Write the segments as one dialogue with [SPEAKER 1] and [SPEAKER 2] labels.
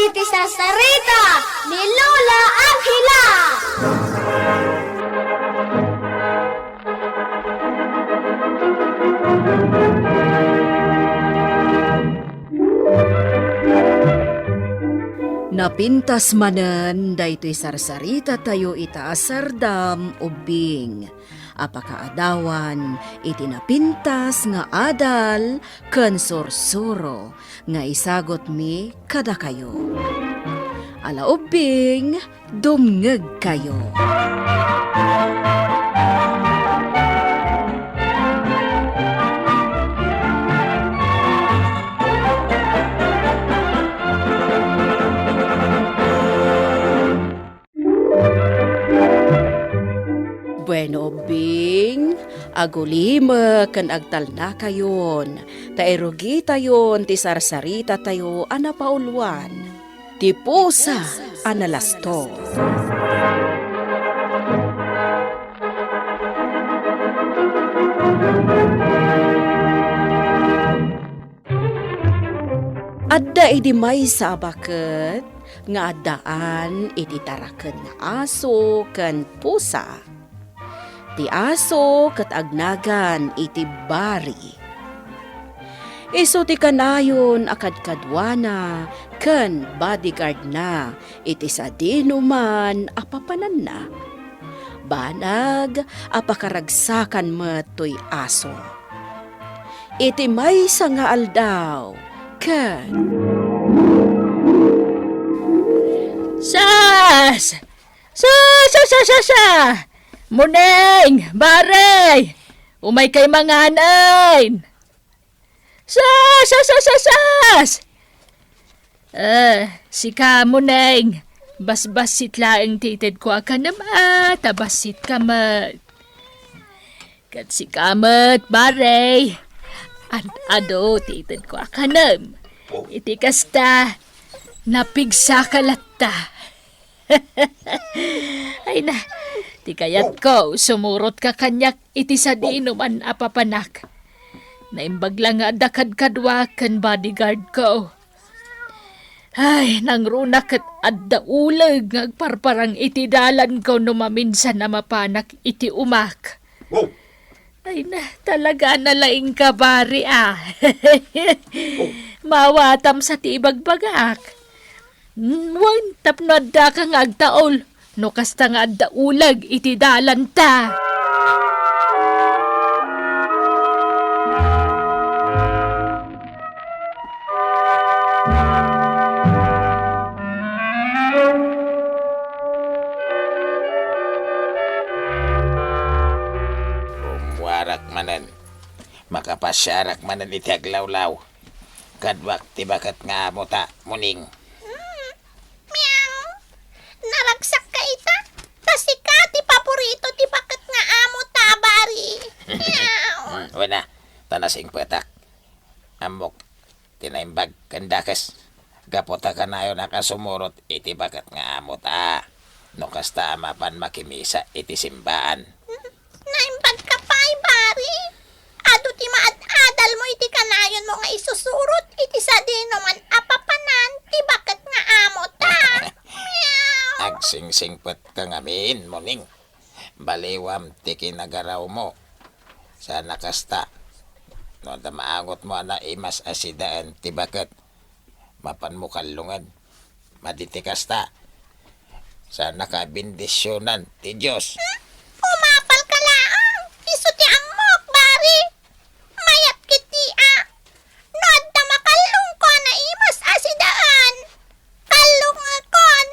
[SPEAKER 1] iti sasarita ni Lola Angela.
[SPEAKER 2] Napintas manen daytoy sarsarita tayo ita sardam ubing. Apakaadawan iti napintas nga adal ken sursuro nga isagot mi kada kayo. Ala ubing dumngeg kayo. Bueno, Bing, agulima kan agtalna kayon. Taerugi tayon ti sarsarita tayo anapauluan. Ti pusa analasto. Adda idi may sabaket nga addaan iti taraken nga aso ken pusa. Ti aso ket agnagan iti bari. Isu ti kanayon akad kadwana ken bodyguard na iti sadino man apapanan na. Banag apakaragsakan met toy aso. Iti maysa nga aldaw ken
[SPEAKER 3] Sas! Muneng! Baray! Umay kay manganain! Sas! Sika muneng! Basbasit laeng titid ko akanama, tabasit kamat. Kat si kamat, baray! Ado, titid ko akanam. Iti kasta, napigsa kalatta. Ay na, ti kayat ko, sumurot ka kanyak iti sa diinuman apapanak. Naimbag lang nga dakad kadwa kan bodyguard ko. Ay, nang runak at adda ulag ngagparparang iti dalan ko numaminsan na mapanak iti umak. Ay na, talaga nalaing kabari Mawatam sa tibagbagak. Wan tapnod da kang agtaol, no kasta nga adda ulag iti dalan ta.
[SPEAKER 4] Warak manan, makapasyarak manan iti aglawlaw. Kadwak tibakat nga amo ta, muning.
[SPEAKER 1] Meow. Naragsak ka ita. Tasika ti paborito ti bakat nga amo tabari. Meow.
[SPEAKER 4] Wana, tanasing petak. Amok, tinaimbag kandakas. Gapota ka na yun nakasumurot iti bakat nga amo ta. No kasta amapan makimisa iti simbaan.
[SPEAKER 1] Naimbag ka pa'y bari. Ado ti maad-adal mo iti kanayon mo nga isusurot iti sa dinuman apapanan ti bakat nga amo ta. Meow.
[SPEAKER 4] Agsingsingpet ka ngamin, muning. Baliwam ti kinagaraw mo. Sana kasta. No da maangot mo na imas asidaan ti bakat. Mapan mo kalungan. Maditi kasta. Sana ka bindisyonan ti Diyos.
[SPEAKER 1] Umapal ka laang. Isu ti amok, bari. Mayat kiti No adda makalung ko na imas asidaan. Kalung akon.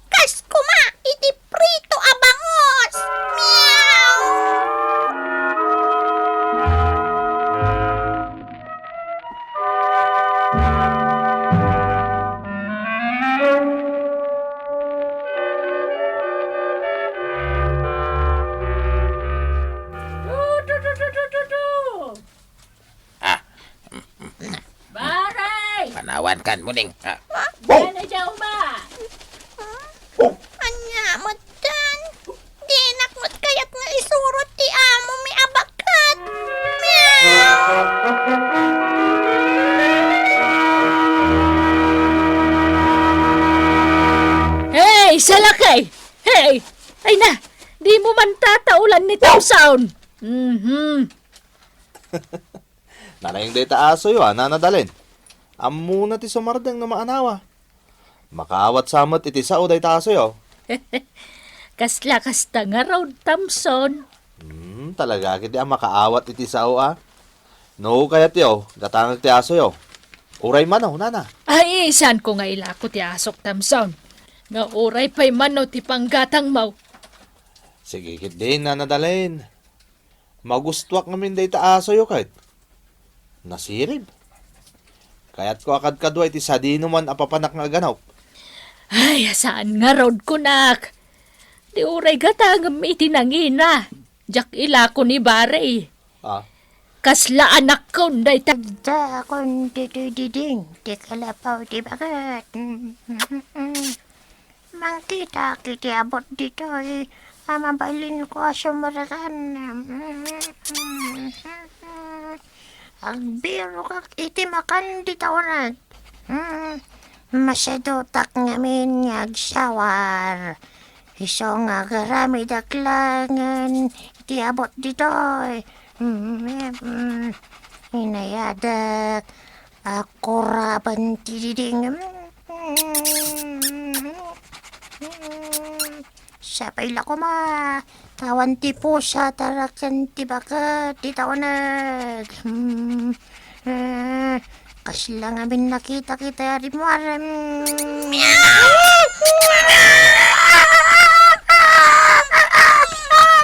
[SPEAKER 1] Kas kuma iti prito abangos. Meow.
[SPEAKER 3] Baray!
[SPEAKER 4] Panawan kan, muning.
[SPEAKER 3] Yan na dyan ba?
[SPEAKER 1] Anya matan. Di nakot kayat nga isurot ti amo mi abakat. Meow.
[SPEAKER 3] salakay! Hey! Ay na! Di mo man tataulan ni sound.
[SPEAKER 5] Nanayang data aso yo, nanadalin. Amo na ti sumardeng na maanawa. Makaawat samat iti sao day taso yo.
[SPEAKER 3] Kasla kasta nga raw, Thompson.
[SPEAKER 5] Talaga kiti ang makaawat iti sao No, kaya tiyo, gatangag ti aso yo. Uray man nana.
[SPEAKER 3] Ay, saan ko nga ilako ti asok, Thompson? Nga oray pa'y mano ti panggatang mau.
[SPEAKER 5] Sige kit din, nanadalin. Magustuak ngamin day ta aso yo kahit. Nasirib. Kaya't ko akad kadwa iti sadino man apapanak nga ganaw.
[SPEAKER 3] Ay, saan nga raw ko nak? Di oray gatang iti nangina. Jak ilako ni Bare. Kasla anak ko, day ta...
[SPEAKER 1] Da akong dididing, di kalapaw di bagat. Mangkita kiti abot dito mabalin ko sumarakan. Ang biro kak iti makan di tawanan. Masadotak ngamin agsawar. Iso nga garami daklangan iti abot dito. Inayadak ako raban tididing. Sapay ko ma tawan ti pusa tarakan ti bakat ti tawanag. Kasi lang amin nakita kita rin mo aram.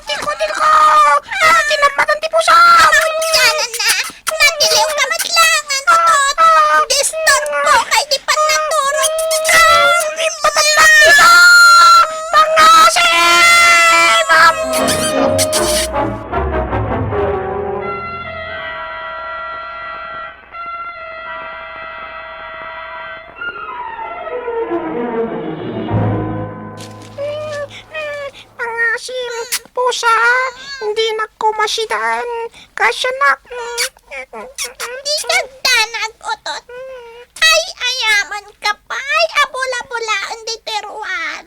[SPEAKER 1] Tilko! Tinampatan ti pusa! Yanan na! Natiliw ka matlangan, Otot! Distor ko kay di pa naturog! Imbatan lang pusa! Pangasim! Pangasim, pusa! Hindi na ko masidan. Kasyanak. Di kagdanag, Otot. Ay, ayaman ka pa. Ay, abula-bulaan di teruan.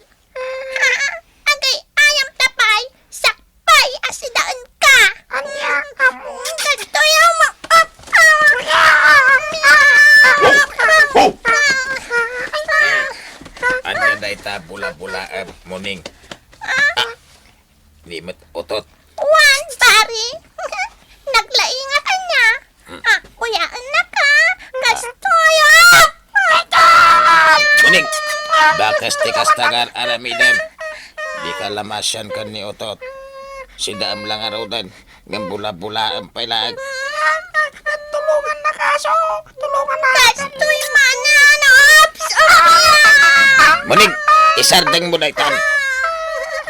[SPEAKER 1] Agay, ayam tapay. Sakpay, asidaan ka. Anya, amo. Kagtoyaw mo.
[SPEAKER 4] Anya day ta bula-bula muning. Limit Otot.
[SPEAKER 1] Wan, pari. Naglainga ka niya. Kuyaan na ka. Kastoyo.
[SPEAKER 4] Muning, bakas ti kastagar aramidem. Di ka lamasyan kan ni Otot. Si daam lang arawdan. Ngam bula-bula ang pailag.
[SPEAKER 1] Tulungan na kaso. Tulungan na. Kastoy mana. Ops.
[SPEAKER 4] Muning, isardeng mo na itan.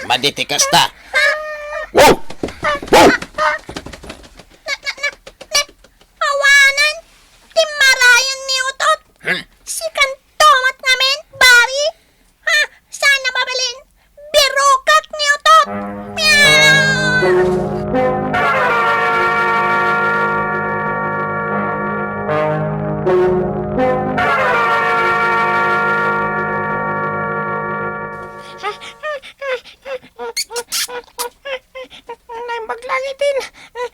[SPEAKER 4] Maditi kasta. Wow! Wow!
[SPEAKER 1] Awanan. Timarayan ni Otot. Si kantomat ngamin, Bari. Sana mabalin. Birokak ni Otot. Meow! Nagbaglangitin.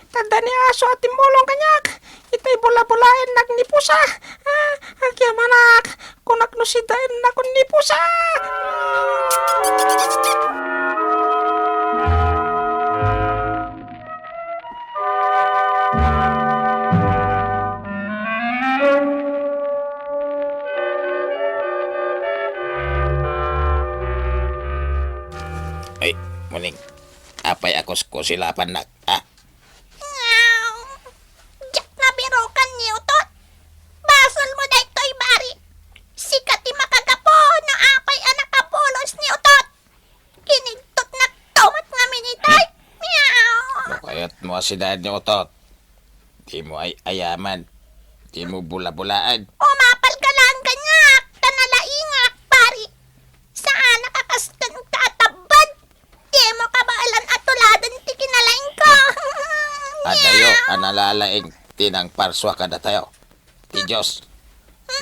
[SPEAKER 1] Tanda ni aso at timulong kanyak. Itay bula-bulain nak ni pusa. Agyaman kunak nusidain nak ni pusa.
[SPEAKER 4] Ay, muning. Apay ako ko silapan nak.
[SPEAKER 1] Jak na birokan ni Otot. Basol mo da ito'y Bari. Sikat ti makagapo na apay anak kapulos ni Otot. Kinigtot na tomat nga minitay. Meow!
[SPEAKER 4] Kayat mo asidad ni Otot. Di mo ay ayaman. Di mo bula-bulaan.
[SPEAKER 1] Umapal ka lang ganyak. Tanalaingak, Bari. Saan nakakastan ka tabad? Di mo kabaalan at tuladan ti kinalaing ko.
[SPEAKER 4] Adayo, analalaing tinang parswa kada tayo. Ti Diyos.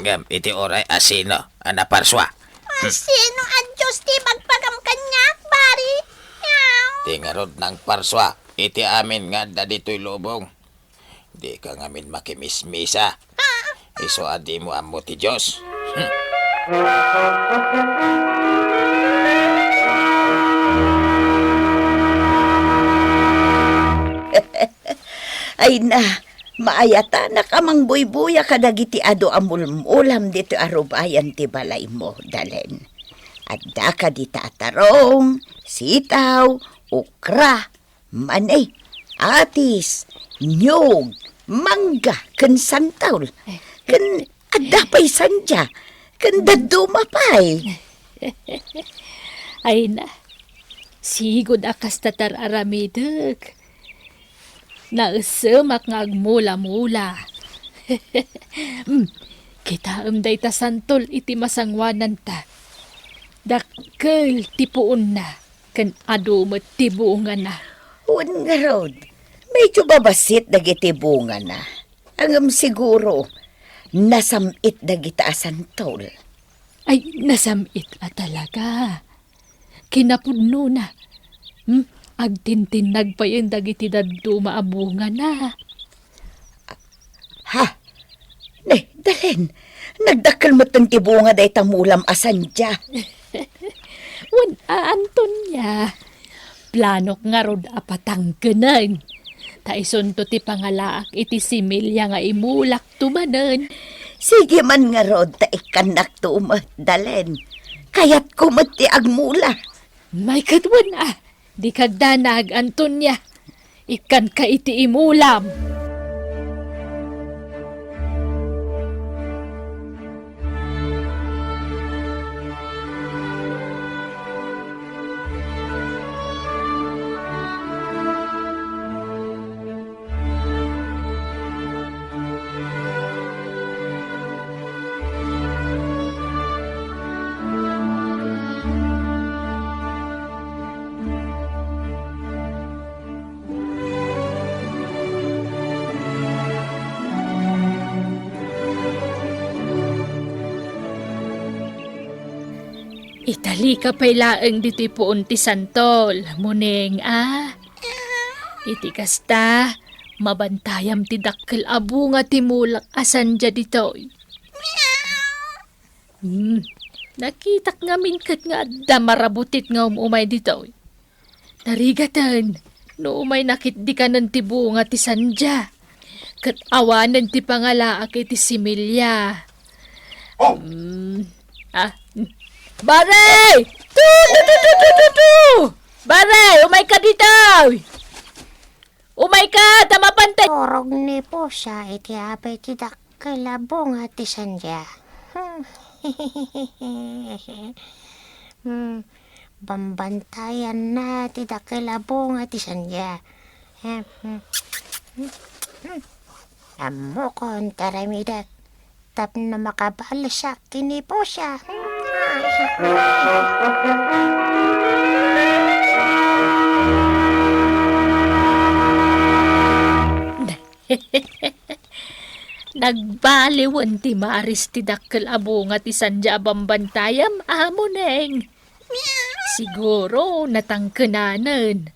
[SPEAKER 4] Ngam, iti oray asino, anaparswa.
[SPEAKER 1] Sino ang Diyos ti magpag
[SPEAKER 4] Tingarod ng parswa, iti amin nga da dito'y lubong. Di ka ngamin makimismisa. Iso adi mo amo ti Diyos.
[SPEAKER 6] Ay na, maayata na kamang buybuya kadagiti ado amulmulam dito arubayan ti balay mo, Dalen. Adda ka di tatarong, sitaw, ukra, manay, atis, nyog, mangga, ken santaw, ken adda pa'y sandya, ken daduma pa'y.
[SPEAKER 3] Ay na, sigod akas tatar aramideg. Nausemak nga agmula-mula. Kita day ta santol iti masangwanan ta. Dakkel tipuon na, kan adumat tibungan na.
[SPEAKER 6] Uwan nga rod, medyo babasit dagiti bunga na. Angam siguro, nasamit dagita asantol.
[SPEAKER 3] Ay, nasamit talaga. Kinapudno na. Agtintinag pa yung dagiti daddo maabunga na.
[SPEAKER 6] Ha? Ne, Dalen, nagdakkel mo tong tibunga day tamulam asandya.
[SPEAKER 3] Antonya. Planok nga rod apatangkenan. Taison to ti pangalaak iti similya nga imulak tumanen.
[SPEAKER 6] Sige man nga rod, ta ikanak tumat, Dalen. Kayat kumot ti agmula.
[SPEAKER 3] May kadwan di kagdanag, Antonya. Ikan ka iti imulam. Itali ka pa'y laeng dito'y puon ti santol, muneng Iti kasta, mabantayam ti dakkel abunga ti mulak asan dya dito'y. Nakitak nga minkat nga adda marabutit nga umay dito'y. Narigatan, no umay nakit di ka ng ti bunga ti sandya. Kat awanan ti pangalaak iti similya. Bare! Tu! Bare! Umay ka dito! Umay ka! Tamapantay!
[SPEAKER 1] Orog ni po siya iti apay ti dakkelabong at ti sandya. Bambantayan na ti dakkelabong at ti sandya. Amo kon taramidak. Tap na makabalasak kini po siya.
[SPEAKER 3] Nagbaliwan ti maris ti dakkel abunga ti sandya bambantayam amoneng. Siguro natangkenanen.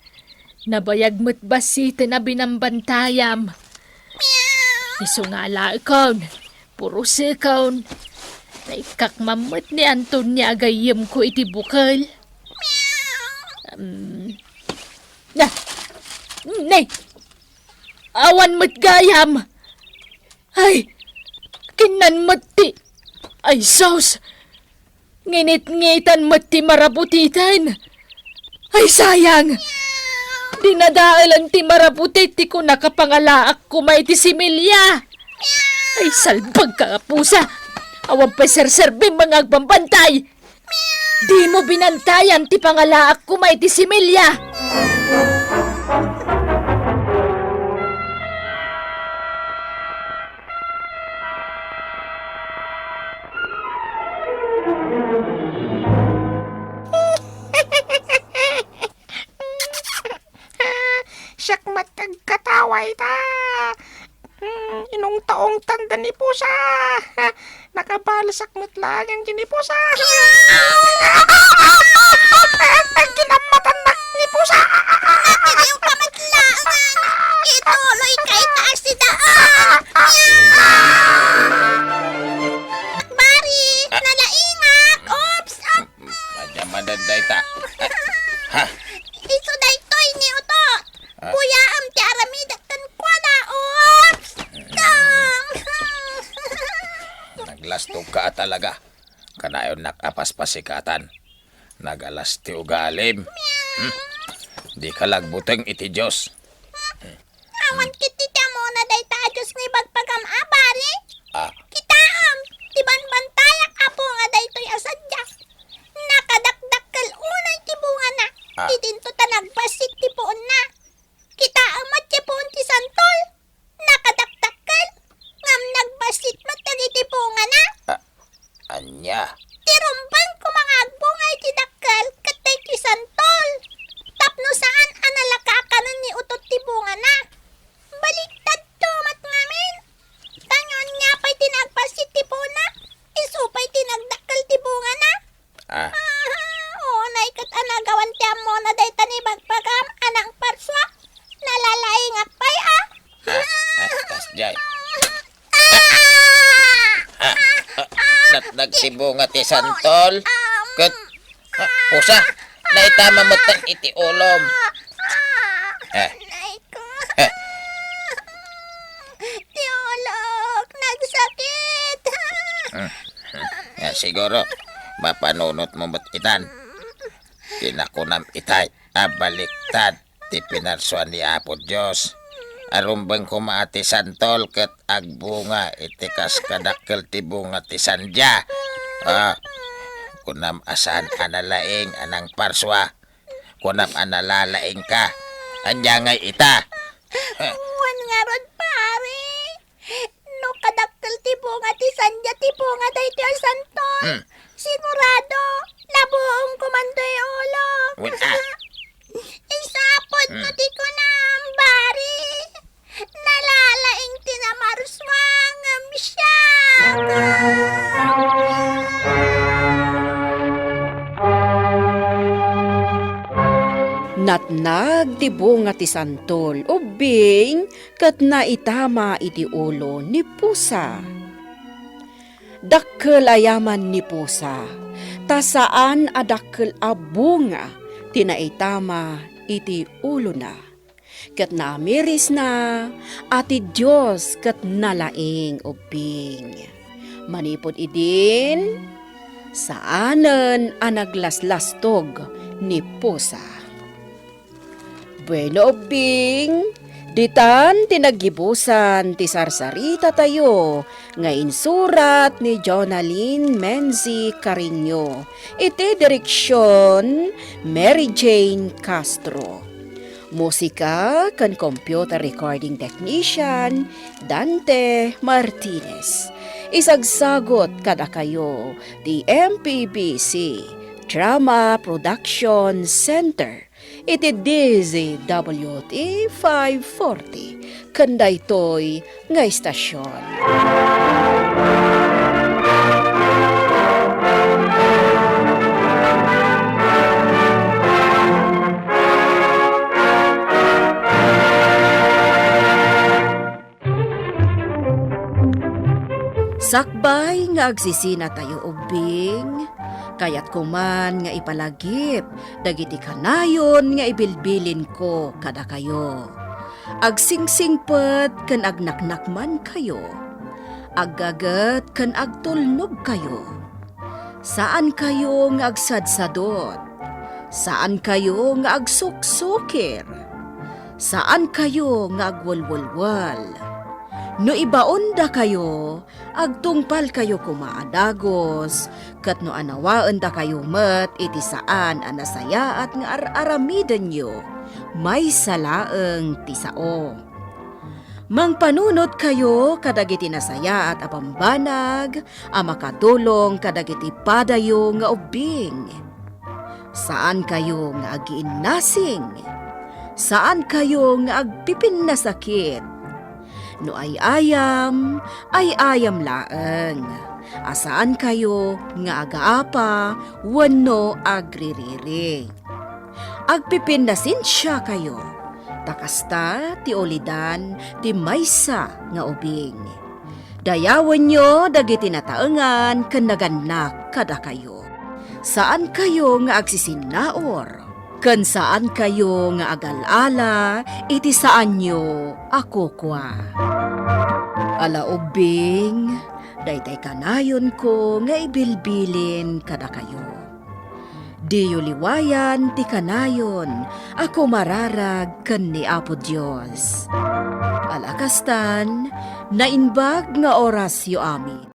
[SPEAKER 3] Nabayag mo't basi ti na binambantayam. Iso nga laikon, puro sikon. Naikakmamot ni Antonia agayim ko iti bukal. Nay! Awan mo't gayam! Ay! Kinan mo't ti... Ay, sos! Nginit-ngitan mo't ti marabutitan! Ay, sayang! Dinadaalan ti marabutit ti ko nakapangalaak kumay ti similya! Ay, salbag ka, pusa! Awan pa serserbing mga agbambantay! Di mo binantayan ti pangalaak kumay ti similya!
[SPEAKER 1] Siyak matagkataway ta. Inong taong tanda ni Pusa. Nakabalasak mo't lang ang ginipusa. Ginamatan na ni Pusa.
[SPEAKER 4] dayta. Ha?
[SPEAKER 1] Isu daytoy ni utot. Kuya am ti aramida kan kwa na. Oops!
[SPEAKER 4] Naglastog ka talaga. Kanayon nakapas-pasikatan. Nagalas ti ugalim. Di ka lagbuteng iti Diyos.
[SPEAKER 1] Awan kiti mo na dayta adyos ng ibagpagam abari.
[SPEAKER 4] Ah,
[SPEAKER 1] Kita am. Tiban bantayak apo nga daytoy asadya. Nakadakdakkel unay ti bunga na.
[SPEAKER 4] Ah.
[SPEAKER 1] Idinto ta nagbasit ti puon na. Kita amat ti puon ti santol. Nakadakdakkel. Ngam nagbasit matagi ti bunga na.
[SPEAKER 4] anya.
[SPEAKER 1] Tirumbang ko mga agbungay ti dakkel katay ti santol. Tapno saan analakakanan ni utot ti bunga na. Baliktad to mat ngamin. Tangon niya pa'y tinagpasit ti puna. Isupay tinagdakkel ti bunga na.
[SPEAKER 4] Ah,
[SPEAKER 1] Unay kat anagawan ti amo na dayta ni bagpagam anang parswa. Nalalaingak pa'y
[SPEAKER 4] kasjay. Nagtibunga ti santol. Kat, pusa, naitama mo tang iti ulom.
[SPEAKER 1] Nay ko. Tiolog, nagsakit.
[SPEAKER 4] Siguro, mapanunot mo ba't itan? Tinakunam itay, baliktad, ti pinarsuan ni Apo Diyos. Arumbang kumaati santol kat agbunga itikas kadakkel ti bunga ti sandya. Kunam asan analaing anang parswa. Kunam analalaing ka. Anya ngay ita.
[SPEAKER 1] Wan nga rod pare. No kadakkel ti bunga ti sandya ti bunga dayto ang santol. Sigurado, labuong kumandoy ulo.
[SPEAKER 4] Wala.
[SPEAKER 1] Isapod mo ti ko na bari. Nalalaing tinamarswangam siya.
[SPEAKER 2] Natnag ti bunga ti santol, ubing, kat naitama iti ulo ni pusa. Dakkel ayaman ni pusa, tasaan adakkel a bunga, tinaitama iti ulo na. Kat namiris na, ati Diyos kat nalaing ubing. Manipod idin, saanen anaglaslastog ni pusa. Bueno, ubing, ditan tinagibusan ti sarsarita tayo nga insurat ni Jonaline Menzi Carino. Iti direksyon Mary Jane Castro. Musika kan computer recording technician Dante Martinez. Isagsagot kada kayo di MPBC Drama Production Center. Iti DZWT 540 kanda ito'y nga istasyon. Sakbay nga agsisina tayo ubing, kayat kuman nga ipalagip, dagiti kanayon nga ibilbilin ko kada kayo. Agsingsingpet kan agnaknakman kayo, aggagat kan agtulnog kayo. Saan kayo nga agsadsadot? Saan kayo nga agsuksukir? Saan kayo nga agwalwalwal? No ibaon da kayo, agtungpal kayo kumaadagos, kat no anawaan da kayo met iti saan anasaya at nga aramiden nyo, may salaeng tisao. Mangpanunot kayo kadagiti nasaya at apambanag, makadulong kadagiti padayo nga ubing. Saan kayo nga agiinnasing? Saan kayo nga agpipin na sakit? No ay ayam laeng. Asaan kayo nga agaapa, wano agririri. Agpipin na sinsya kayo. Takasta ti olidan ti maysa nga ubing. Dayawan nyo dagiti nataengan ken naganak kada kayo. saan kayo nga agsisinaor? Kan saan kayo nga agalala, iti saan nyo ako kwa. Ala ubing, daytay kanayon ko nga ibilbilin kada kayo. Diyo liwayan ti kanayon, ako mararag ken ni Apo Dios. Alakastan, nainbag nga oras yo amin.